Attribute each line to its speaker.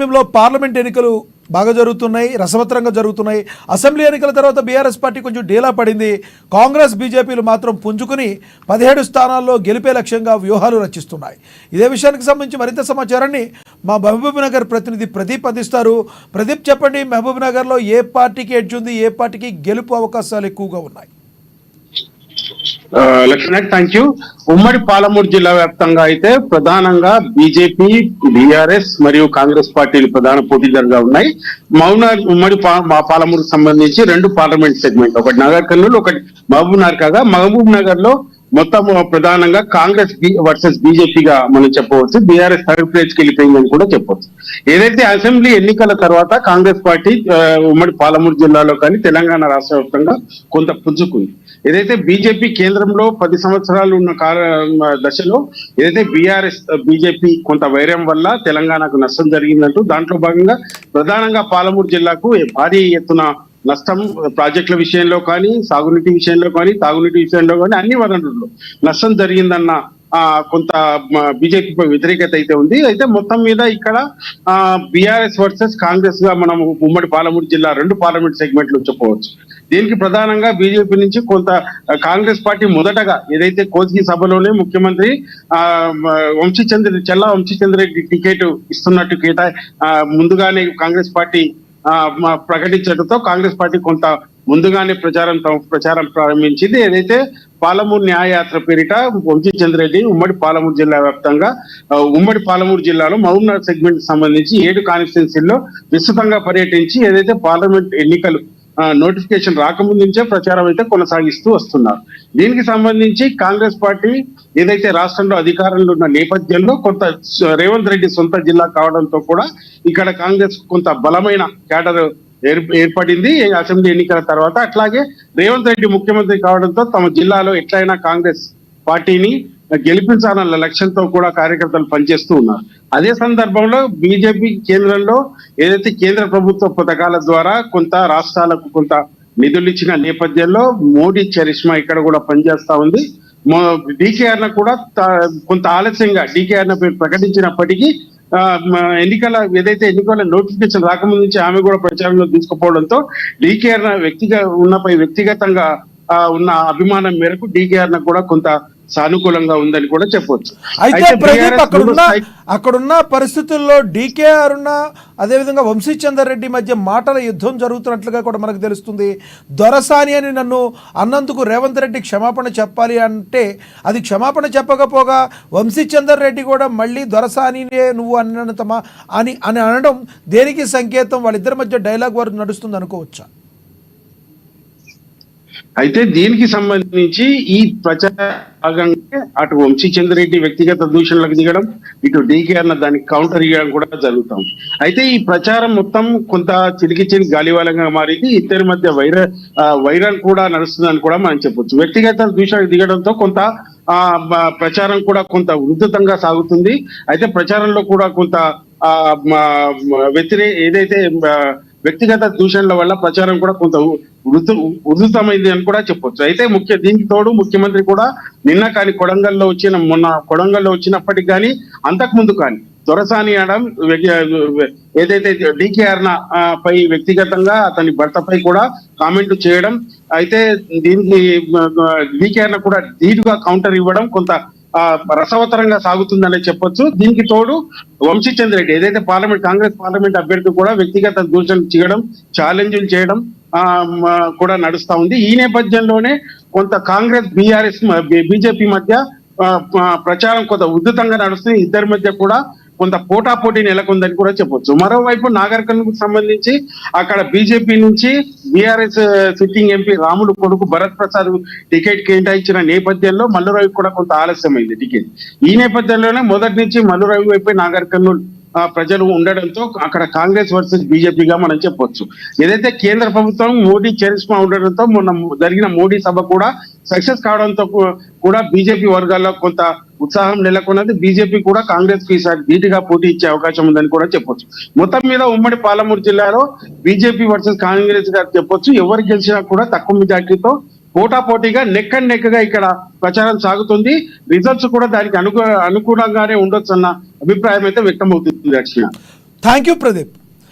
Speaker 1: సమయంలో పార్లమెంట్ ఎన్నికలు బాగా జరుగుతున్నాయి, రసవత్తరంగా జరుగుతున్నాయి. అసెంబ్లీ ఎన్నికల తర్వాత బీఆర్ఎస్ పార్టీ కొంచెం డీలా పడింది. కాంగ్రెస్ బీజేపీలు మాత్రం పుంజుకుని 17 స్థానాల్లో గెలిపే లక్ష్యంగా వ్యూహాలు రచిస్తున్నాయి. ఇదే విషయానికి సంబంధించి మరింత సమాచారాన్ని మా మహబూబ్నగర్ ప్రతినిధి ప్రదీప్ అందిస్తారు. ప్రదీప్, చెప్పండి, మహబూబ్నగర్లో ఏ పార్టీకి ఎడ్జ్ ఉంది, ఏ పార్టీకి గెలుపు అవకాశాలు ఎక్కువగా ఉన్నాయి?
Speaker 2: Laxman, thank you. ఉమ్మడి పాలమూరు జిల్లా వ్యాప్తంగా అయితే ప్రధానంగా బీజేపీ, బీఆర్ఎస్ మరియు కాంగ్రెస్ పార్టీలు ప్రధాన పోటీదారుగా ఉన్నాయి. ఉమ్మడి పాలమూరుకు సంబంధించి 2 పార్లమెంట్ సెగ్మెంట్, ఒకటి నగర్ కర్నూలు, ఒకటి మహబూబ్ నగర్ కాగా మహబూబ్ నగర్ లో మొత్తం ప్రధానంగా కాంగ్రెస్ వర్సెస్ బీజేపీగా మనం చెప్పవచ్చు. బీఆర్ఎస్ థర్డ్ ప్లేస్ కి వెళ్ళిపోయిందని కూడా చెప్పవచ్చు. ఏదైతే అసెంబ్లీ ఎన్నికల తర్వాత కాంగ్రెస్ పార్టీ ఉమ్మడి పాలమూరు జిల్లాలో కానీ తెలంగాణ రాష్ట్ర వ్యాప్తంగా కొంత పుంజుకుంది. ఏదైతే బీజేపీ కేంద్రంలో 10 సంవత్సరాలు ఉన్న దశలో ఏదైతే బీజేపీ కొంత వైరం వల్ల తెలంగాణకు నష్టం జరిగిందంటూ దాంట్లో భాగంగా ప్రధానంగా పాలమూరు జిల్లాకు భారీ ఎత్తున నష్టం ప్రాజెక్టుల విషయంలో కానీ, సాగునీటి విషయంలో కానీ, తాగునీటి విషయంలో కానీ అన్ని వనరుల్లో నష్టం జరిగిందన్న కొంత బీజేపీపై వ్యతిరేకత అయితే ఉంది. అయితే మొత్తం మీద ఇక్కడ బీఆర్ఎస్ వర్సెస్ కాంగ్రెస్ గా మనం ఉమ్మడి పాలమూరు జిల్లా 2 పార్లమెంట్ సెగ్మెంట్లు చెప్పవచ్చు. దీనికి ప్రధానంగా బీజేపీ నుంచి కొంత కాంగ్రెస్ పార్టీ మొదటగా ఏదైతే కోసిగి సభలోనే ముఖ్యమంత్రి చెల్లా వంశీచంద్రెడ్డి టికెట్ ఇస్తున్నట్టు ముందుగానే కాంగ్రెస్ పార్టీ ప్రకటించడంతో కాంగ్రెస్ పార్టీ కొంత ముందుగానే ప్రచారం ప్రారంభించింది. ఏదైతే పాలమూరు న్యాయయాత్ర పేరిట వంశీచంద్రెడ్డి ఉమ్మడి పాలమూరు జిల్లా వ్యాప్తంగా ఉమ్మడి పాలమూరు జిల్లాలో మహబూబ్నగర్ సెగ్మెంట్ సంబంధించి 7 కాన్స్టిట్యున్సీల్లో విస్తృతంగా పర్యటించి ఏదైతే పార్లమెంట్ ఎన్నికలు నోటిఫికేషన్ రాకముందు నుంచే ప్రచారం అయితే కొనసాగిస్తూ వస్తున్నారు. దీనికి సంబంధించి కాంగ్రెస్ పార్టీ ఏదైతే రాష్ట్రంలో అధికారంలో ఉన్న నేపథ్యంలో కొంత రేవంత్ రెడ్డి సొంత జిల్లా కావడంతో కూడా ఇక్కడ కాంగ్రెస్ కొంత బలమైన క్యాడర్ ఏర్పడింది అసెంబ్లీ ఎన్నికల తర్వాత. అట్లాగే రేవంత్ రెడ్డి ముఖ్యమంత్రి కావడంతో తమ జిల్లాలో ఎట్లయినా కాంగ్రెస్ పార్టీని గెలిపించాలన్న లక్ష్యంతో కూడా కార్యకర్తలు పనిచేస్తూ ఉన్నారు. అదే సందర్భంలో బీజేపీ కేంద్రంలో ఏదైతే కేంద్ర ప్రభుత్వ పథకాల ద్వారా కొంత రాష్ట్రాలకు కొంత నిధులు ఇచ్చిన నేపథ్యంలో మోడీ చరిష్మా ఇక్కడ కూడా పనిచేస్తా ఉంది. డీకేఆర్ కూడా కొంత ఆలస్యంగా డీకేఆర్ పేరు ప్రకటించినప్పటికీ ఏదైతే ఎన్నికల నోటిఫికేషన్ రాకముందు నుంచి ఆమె కూడా ప్రచారంలో తీసుకుపోవడంతో డీకేఆర్ వ్యక్తిగతంగా ఉన్న అభిమానం మేరకు డీకేఆర్ కూడా కొంత సానుకూలంగా ఉందని కూడా చెప్పవచ్చు.
Speaker 1: అయితే ప్రదీప్, అక్కడున్న పరిస్థితుల్లో డీకేఆర్ ఉన్న అదేవిధంగా వంశీచందర్ రెడ్డి మధ్య మాటల యుద్ధం జరుగుతున్నట్లుగా కూడా మనకు తెలుస్తుంది. దొరసాని అని నన్ను అన్నందుకు రేవంత్ రెడ్డి క్షమాపణ చెప్పాలి అంటే అది క్షమాపణ చెప్పకపోగా వంశీచందర్ రెడ్డి కూడా మళ్ళీ దొరసానినే నువ్వు అన్నంతమా అని అనడం దేనికి సంకేతం? వాళ్ళిద్దరి మధ్య డైలాగ్ వారు నడుస్తుంది అనుకోవచ్చా?
Speaker 2: అయితే దీనికి సంబంధించి ఈ ప్రచార భాగంగా అటు వంశీచంద్రెడ్డి వ్యక్తిగత దూషణలకు దిగడం, ఇటు డీకేఆర్ దానికి కౌంటర్ ఇవ్వడం కూడా జరుగుతాం. అయితే ఈ ప్రచారం మొత్తం కొంత చిలికిచిని గాలివాలంగా మారింది. ఇద్దరి మధ్య వైరం కూడా నడుస్తుందని కూడా మనం చెప్పొచ్చు. వ్యక్తిగత దూషణకు దిగడంతో కొంత ప్రచారం కూడా కొంత ఉధృతంగా సాగుతుంది. అయితే ప్రచారంలో కూడా కొంత ఏదైతే వ్యక్తిగత దూషణల వల్ల ప్రచారం కూడా కొంత ఉధృతమైంది అని కూడా చెప్పొచ్చు. అయితే దీనికి తోడు ముఖ్యమంత్రి కూడా నిన్న కానీ మొన్న కొడంగల్లో వచ్చినప్పటికి కానీ అంతకుముందు కానీ దొరసాని అనడం, ఏదైతే డీకేఆర్ పై వ్యక్తిగతంగా అతని భర్తపై కూడా కామెంట్ చేయడం, అయితే దీనికి డీకేఆర్ కూడా ధీటుగా కౌంటర్ ఇవ్వడం కొంత రసవత్తరంగా సాగుతుందనే చెప్పొచ్చు. దీనికి తోడు వంశీచంద్రెడ్డి ఏదైతే కాంగ్రెస్ పార్లమెంట్ అభ్యర్థి కూడా వ్యక్తిగత దూషణలు చేయడం, ఛాలెంజ్లు చేయడం కూడా నడుస్తా ఉంది. ఈ నేపథ్యంలోనే కొంత కాంగ్రెస్ బీజేపీ మధ్య ప్రచారం కొంత ఉధృతంగా నడుస్తుంది. ఇద్దరి మధ్య కూడా కొంత పోటాపోటీ నెలకొందని కూడా చెప్పొచ్చు. మరోవైపు నాగర్ కర్నూలుకు సంబంధించి అక్కడ బీజేపీ నుంచి బీఆర్ఎస్ సిట్టింగ్ ఎంపీ రాములు కొడుకు భరత్ ప్రసాద్ టికెట్ కేటాయించిన నేపథ్యంలో మల్లురవి కూడా కొంత ఆలస్యమైంది టికెట్. ఈ నేపథ్యంలోనే మొదటి నుంచి మల్లురవి వైపు నాగర్ కర్నూలు ప్రజలు ఉండడంతో అక్కడ కాంగ్రెస్ వర్సెస్ బీజేపీగా మనం చెప్పొచ్చు. ఏదైతే కేంద్ర ప్రభుత్వం మోడీ చరిష్మా ఉండడంతో మొన్న జరిగిన మోడీ సభ కూడా సక్సెస్ కావడంతో కూడా బీజేపీ వర్గాల్లో కొంత ఉత్సాహం నెలకొన్నది. బీజేపీ కూడా కాంగ్రెస్ కి ఈసారి ధీటుగా పోటీ ఇచ్చే అవకాశం ఉందని కూడా చెప్పొచ్చు. మొత్తం మీద ఉమ్మడి పాలమూరు జిల్లాలో బీజేపీ వర్సెస్ కాంగ్రెస్ గా చెప్పొచ్చు. ఎవరు గెలిచినా కూడా తక్కువ మెజార్టీతో పోటాపోటీగా నెక్ అండ్ నెక్ గా ఇక్కడ ప్రచారం సాగుతుంది. రిజల్ట్స్ కూడా దానికి అనుకూలంగానే ఉండొచ్చు అన్న అభిప్రాయం అయితే వ్యక్తం అవుతుంది.
Speaker 1: Thank you Pradeep.